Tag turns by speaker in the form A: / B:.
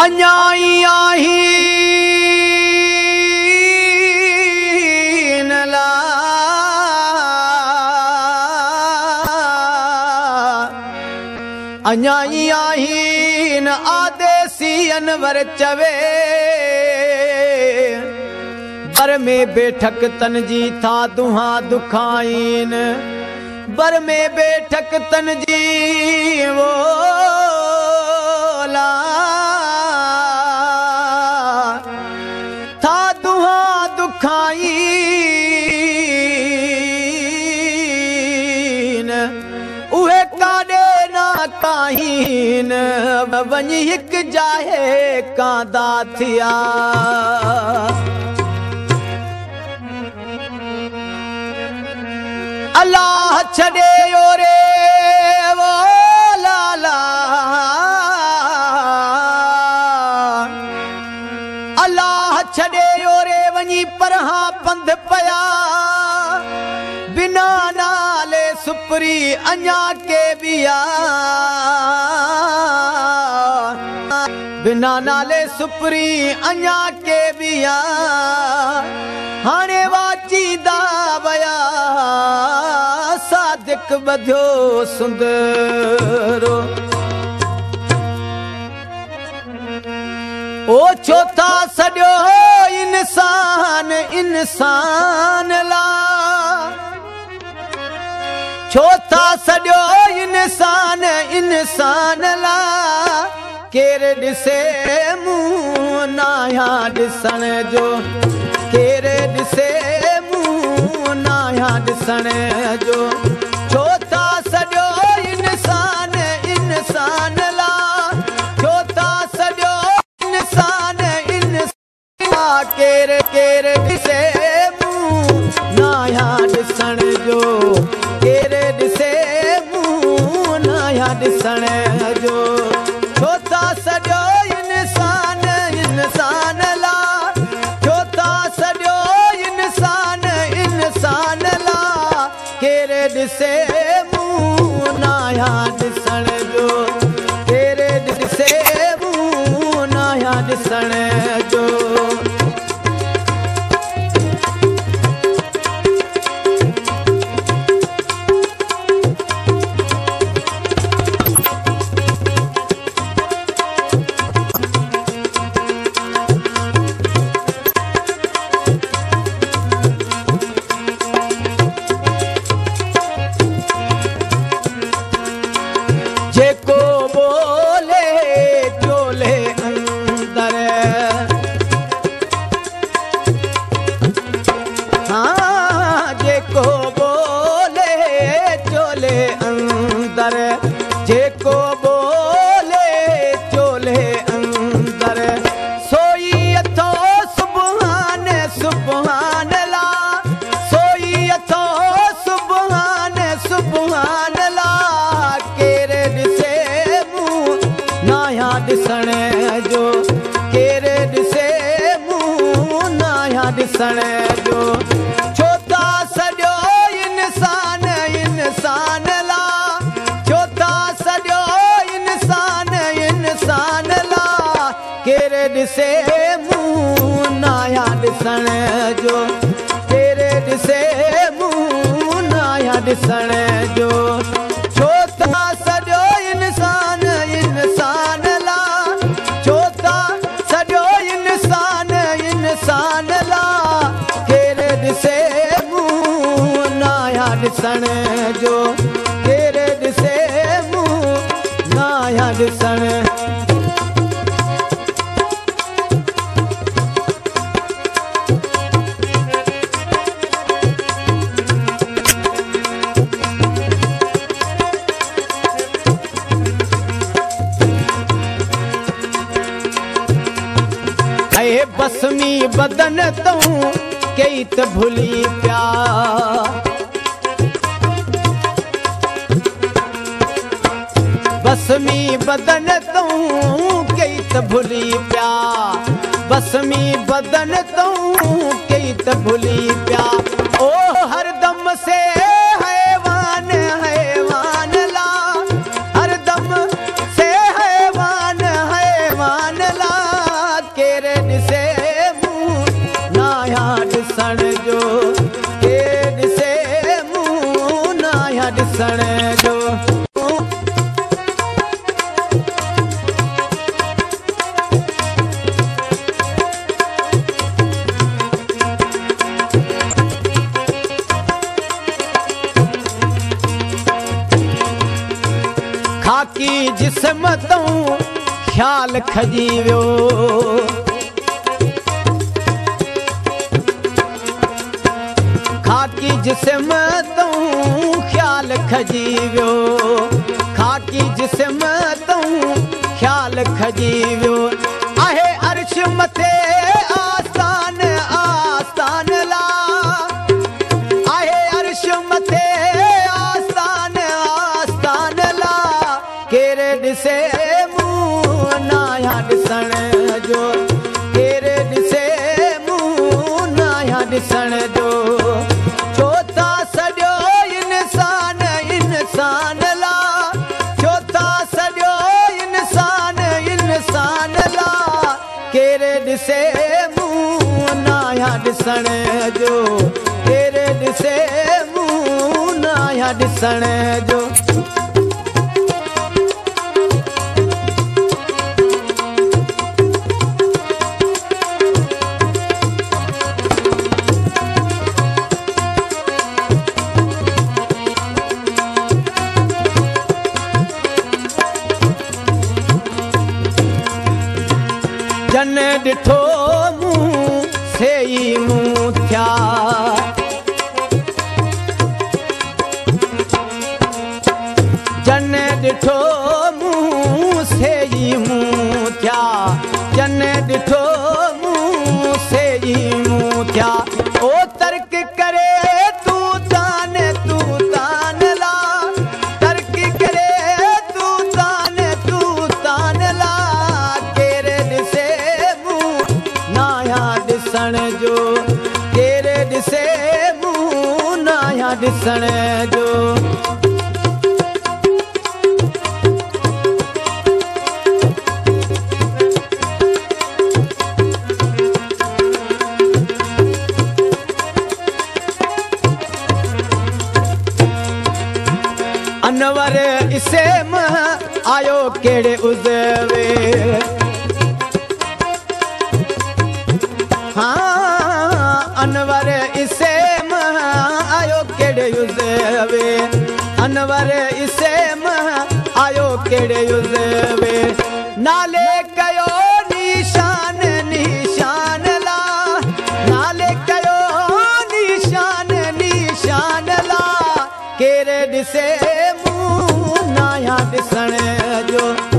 A: अन्याई आही नला अन्याई आही न आदेसी अनवर चवे बर में बेठक तनजी था दुहा दुखाइन बर में बेठक तनजी वो ला था दुहा दुखाइन उहे काडे ना काहीन वञी हिक जाए कांदा थिया अल्लाह छड़े ओरे वो लाला अल्लाह छड़े ओरे वञी परहा पंध पया बिना नाले सुपरी अञा के बिया बिना नाले सुपरी अञा के बिया हाणे वाचीदा वया सादिक बधियो सुंदरो ओ चौथा सॼो इंसान इंसान ला चौथा सॼो इंसान इंसान ला केर ॾिसे मूं नाया ॾिसण जो केर ॾिसे मूं नाया ॾिसण जो चौथा सॼो इंसान इंसान ला चौथा सॼो इंसान इंसान केर केर ॾिसे मूं नाया ॾिसण जो केर ॾिसे मूं नाया ॾिसण जो चौथा सॼो इंसान इंसान ला चौथा सॼो इंसान इंसान ला केर ॾिसे मूं नाया ॾिसण जो केर ॾिसे मूं नाया ॾिसण जो जेको बोले चोले अंदर हाँ जेको बोले चोले अंदर जेको बोले चोले अंदर सोई अथो सुबहान सुबहान ला सोई अथो सुबहान सुबहान ला केर ॾिसे मूं नाया ॾिसण जो केर ॾिसे मूं नाया ॾिसण जो चौथा सॼो इंसान इंसान ला चौथा सॼो इंसान इंसान ला केर ॾिसे मूं नाया ॾिसण जो केर ॾिसे मूं नाया ॾिसण जो चौथा सॼो इंसान इंसान ला चौथा सॼो इंसान इंसान ला केर ॾिसे मूं नाया ॾिसण जो केर ॾिसे मूं नाया ॾिसण बसमी बदन तूं कई त भुली पिया बसमी बदन तूं कई त भुली पिया बसमी बदन तूं कई त भुली पिया ओ हरदम से हैवान हैवान ला हरदम से हैवान हैवान ला केरे ॾिसे मूं नाया ॾिसण जो केरे ॾिसे मूं नाया ॾिसण जो खाकी जिस्म तूं ख्याल खजी वियो खाकी जिस्म तूं ख्याल खजी वियो खाकी जिस्म तूं ख्याल खजी वियो आहे अर्श मथे आस्तान आस्तान ला आहे अर्श मथे आस्तान आस्तान ला केरे ॾिसे मूं नाया ॾिसण जो केरे ॾिसे मूं नाया ॾिसण जो छो था सॼो इंसान इंसान ला छो था सॼो इंसान इंसान ला केरे ॾिसे मूं नाया ॾिसण जो केरे ॾिसे मूं नाया ॾिसण जो जन ॾिठो मूं सेई मूं थिया जन ॾिठो मूं सेई मूं थिया जन ॾिठो मूं सेई मूं थिया ओ तर्क करे तूं तान ला तर्क करे तूं तान ला केरे ॾिसे नाया ॾिसण जो केरे ॾिसे मूं नाया ॾिसण जो अनवर इसेम आयो केड़े उज़वे हाँ अनवर इसेम आयो केड़े उज़वे अनवर इसेम आयो केड़े उज़वे नाले कयो निशान निशान ला नाले कयो निशान निशान ला केरे ॾिसे मूं नाया ॾिसण जो